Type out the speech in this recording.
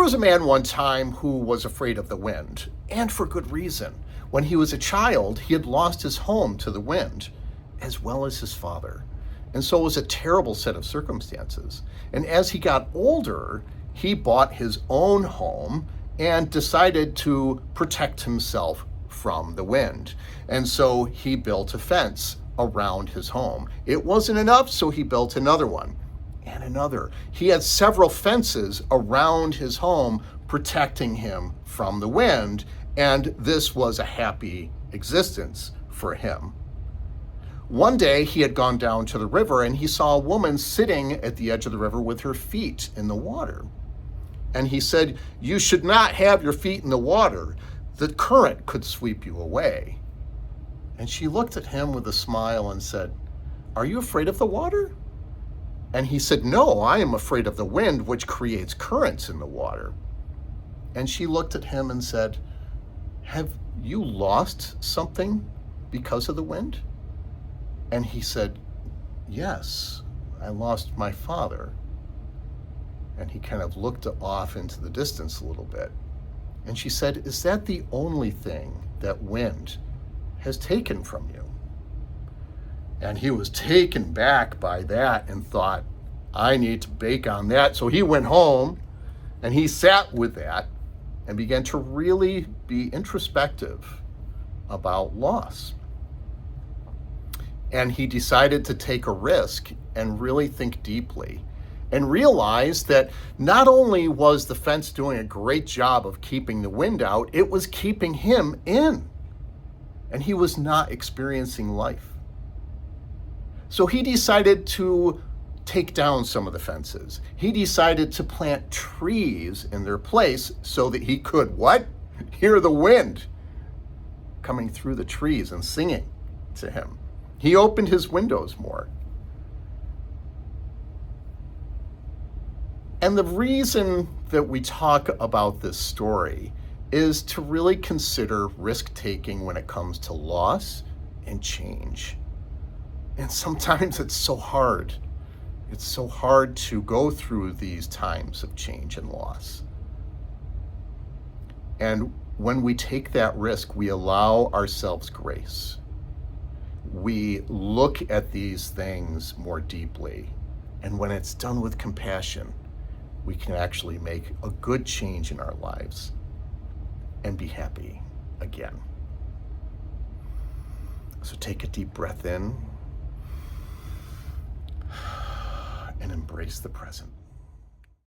was a man one time who was afraid of the wind, and for good reason. When he was a child, he had lost his home to the wind, as well as his father. And so it was a terrible set of circumstances. And as he got older, he bought his own home and decided to protect himself from the wind. And so he built a fence around his home. It wasn't enough, so he built another one and another. He had several fences around his home protecting him from the wind, and this was a happy existence for him. One day he had gone down to the river and he saw a woman sitting at the edge of the river with her feet in the water. And he said, "You should not have your feet in the water. The current could sweep you away." And she looked at him with a smile and said, "Are you afraid of the water?" And he said, "No, I am afraid of the wind, which creates currents in the water." And she looked at him and said, "Have you lost something because of the wind?" And he said, "Yes, I lost my father." And he kind of looked off into the distance a little bit. And she said, "Is that the only thing that wind has taken from you?" And he was taken back by that and thought, I need to bake on that. So he went home and he sat with that and began to really be introspective about loss. And he decided to take a risk and really think deeply and realize that not only was the fence doing a great job of keeping the wind out, it was keeping him in. And he was not experiencing life. So he decided to take down some of the fences. He decided to plant trees in their place so that he could, what? Hear the wind coming through the trees and singing to him. He opened his windows more. And the reason that we talk about this story is to really consider risk-taking when it comes to loss and change. And sometimes it's so hard. It's so hard to go through these times of change and loss. And when we take that risk, we allow ourselves grace. We look at these things more deeply. And when it's done with compassion, we can actually make a good change in our lives and be happy again. So take a deep breath in and embrace the present.